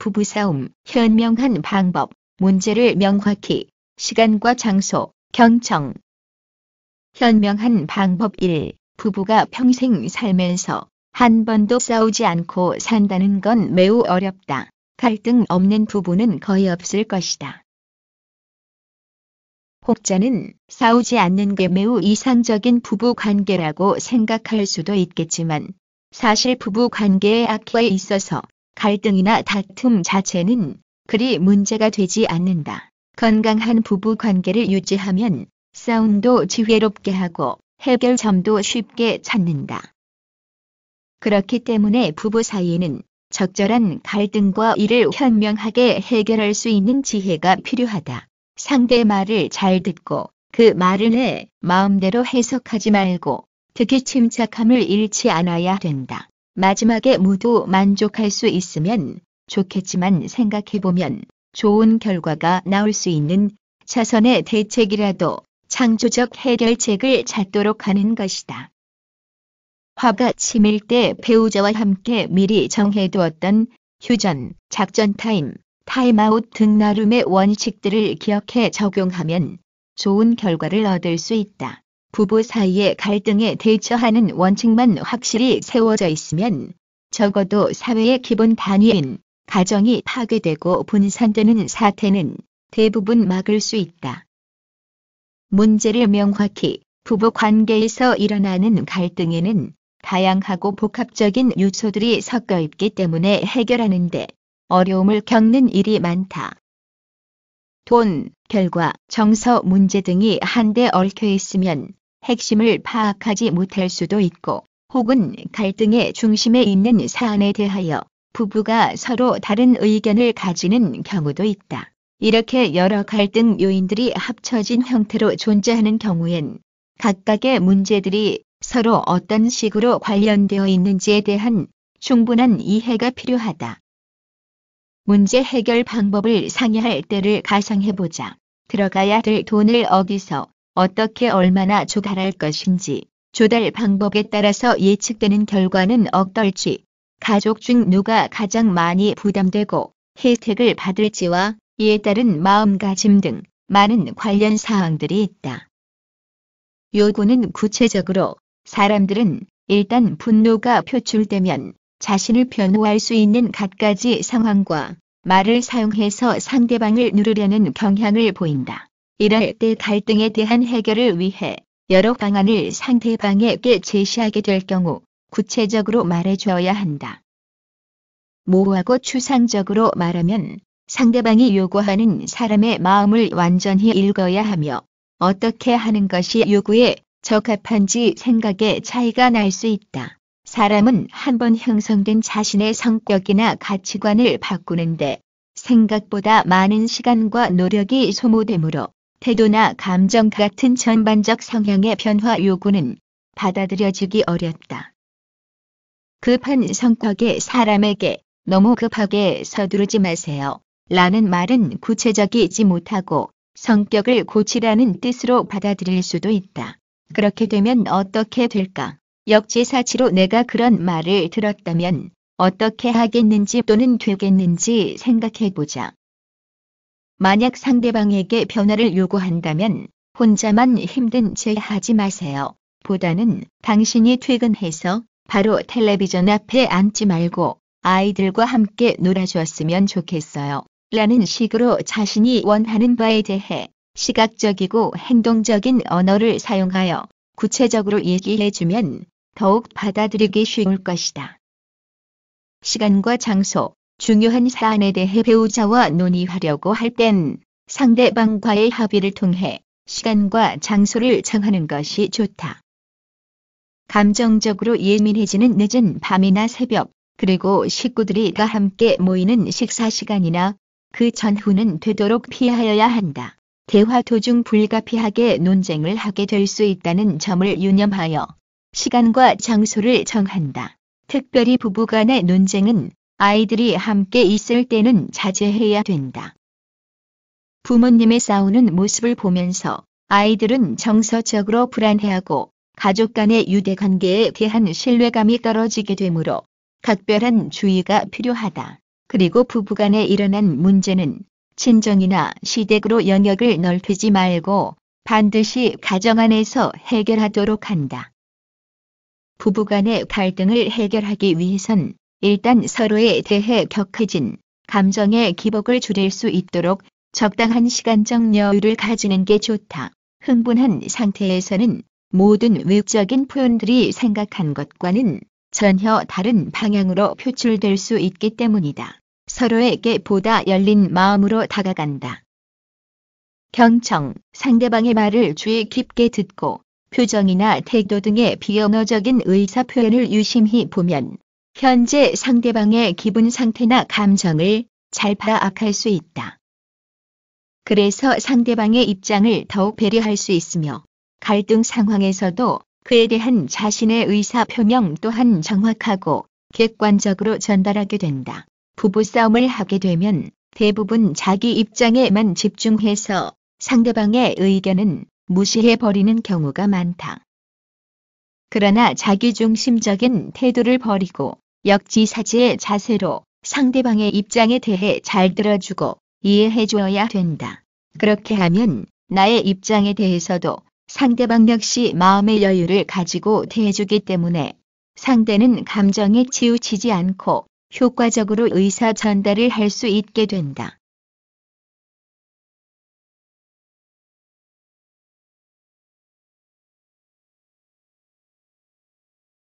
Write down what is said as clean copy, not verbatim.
부부싸움, 현명한 방법, 문제를 명확히, 시간과 장소, 경청. 현명한 방법 1. 부부가 평생 살면서 한 번도 싸우지 않고 산다는 건 매우 어렵다. 갈등 없는 부부는 거의 없을 것이다. 혹자는 싸우지 않는 게 매우 이상적인 부부 관계라고 생각할 수도 있겠지만 사실 부부 관계의 악화에 있어서 갈등이나 다툼 자체는 그리 문제가 되지 않는다. 건강한 부부 관계를 유지하면 싸움도 지혜롭게 하고 해결점도 쉽게 찾는다. 그렇기 때문에 부부 사이에는 적절한 갈등과 이를 현명하게 해결할 수 있는 지혜가 필요하다. 상대 말을 잘 듣고 그 말을 내 마음대로 해석하지 말고 특히 침착함을 잃지 않아야 된다. 마지막에 모두 만족할 수 있으면 좋겠지만 생각해보면 좋은 결과가 나올 수 있는 차선의 대책이라도 창조적 해결책을 찾도록 하는 것이다. 화가 치밀 때 배우자와 함께 미리 정해두었던 휴전, 작전 타임아웃 등 나름의 원칙들을 기억해 적용하면 좋은 결과를 얻을 수 있다. 부부 사이의 갈등에 대처하는 원칙만 확실히 세워져 있으면 적어도 사회의 기본 단위인 가정이 파괴되고 분산되는 사태는 대부분 막을 수 있다. 문제를 명확히 부부 관계에서 일어나는 갈등에는 다양하고 복합적인 요소들이 섞여 있기 때문에 해결하는데 어려움을 겪는 일이 많다. 돈, 결과, 정서 문제 등이 한데 얽혀 있으면 핵심을 파악하지 못할 수도 있고 혹은 갈등의 중심에 있는 사안에 대하여 부부가 서로 다른 의견을 가지는 경우도 있다. 이렇게 여러 갈등 요인들이 합쳐진 형태로 존재하는 경우엔 각각의 문제들이 서로 어떤 식으로 관련되어 있는지에 대한 충분한 이해가 필요하다. 문제 해결 방법을 상의할 때를 가상해보자. 들어가야 될 돈을 어디서 어떻게 얼마나 조달할 것인지, 조달 방법에 따라서 예측되는 결과는 어떨지, 가족 중 누가 가장 많이 부담되고 혜택을 받을지와 이에 따른 마음가짐 등 많은 관련 사항들이 있다. 요구는 구체적으로 사람들은 일단 분노가 표출되면 자신을 변호할 수 있는 갖가지 상황과 말을 사용해서 상대방을 누르려는 경향을 보인다. 이럴 때 갈등에 대한 해결을 위해 여러 방안을 상대방에게 제시하게 될 경우 구체적으로 말해줘야 한다. 모호하고 추상적으로 말하면 상대방이 요구하는 사람의 마음을 완전히 읽어야 하며 어떻게 하는 것이 요구에 적합한지 생각의 차이가 날 수 있다. 사람은 한번 형성된 자신의 성격이나 가치관을 바꾸는데 생각보다 많은 시간과 노력이 소모되므로 태도나 감정 같은 전반적 성향의 변화 요구는 받아들여지기 어렵다. 급한 성격의 사람에게 너무 급하게 서두르지 마세요. 라는 말은 구체적이지 못하고 성격을 고치라는 뜻으로 받아들일 수도 있다. 그렇게 되면 어떻게 될까? 역지사지로 내가 그런 말을 들었다면 어떻게 하겠는지 또는 되겠는지 생각해보자. 만약 상대방에게 변화를 요구한다면 혼자만 힘든 채 하지 마세요. 보다는 당신이 퇴근해서 바로 텔레비전 앞에 앉지 말고 아이들과 함께 놀아주었으면 좋겠어요. 라는 식으로 자신이 원하는 바에 대해 시각적이고 행동적인 언어를 사용하여 구체적으로 얘기해주면 더욱 받아들이기 쉬울 것이다. 시간과 장소, 중요한 사안에 대해 배우자와 논의하려고 할 땐 상대방과의 합의를 통해 시간과 장소를 정하는 것이 좋다. 감정적으로 예민해지는 늦은 밤이나 새벽, 그리고 식구들이 다 함께 모이는 식사 시간이나 그 전후는 되도록 피하여야 한다. 대화 도중 불가피하게 논쟁을 하게 될 수 있다는 점을 유념하여 시간과 장소를 정한다. 특별히 부부간의 논쟁은 아이들이 함께 있을 때는 자제해야 된다. 부모님의 싸우는 모습을 보면서 아이들은 정서적으로 불안해하고 가족 간의 유대관계에 대한 신뢰감이 떨어지게 되므로 각별한 주의가 필요하다. 그리고 부부간에 일어난 문제는 친정이나 시댁으로 영역을 넓히지 말고 반드시 가정 안에서 해결하도록 한다. 부부간의 갈등을 해결하기 위해선 일단 서로에 대해 격해진 감정의 기복을 줄일 수 있도록 적당한 시간적 여유를 가지는 게 좋다. 흥분한 상태에서는 모든 외적인 표현들이 생각한 것과는 전혀 다른 방향으로 표출될 수 있기 때문이다. 서로에게 보다 열린 마음으로 다가간다. 경청, 상대방의 말을 주의 깊게 듣고 표정이나 태도 등의 비언어적인 의사 표현을 유심히 보면 현재 상대방의 기분 상태나 감정을 잘 파악할 수 있다. 그래서 상대방의 입장을 더욱 배려할 수 있으며 갈등 상황에서도 그에 대한 자신의 의사 표명 또한 정확하고 객관적으로 전달하게 된다. 부부싸움을 하게 되면 대부분 자기 입장에만 집중해서 상대방의 의견은 무시해버리는 경우가 많다. 그러나 자기중심적인 태도를 버리고 역지사지의 자세로 상대방의 입장에 대해 잘 들어주고 이해해주어야 된다. 그렇게 하면 나의 입장에 대해서도 상대방 역시 마음의 여유를 가지고 대해주기 때문에 상대는 감정에 치우치지 않고 효과적으로 의사 전달을 할 수 있게 된다.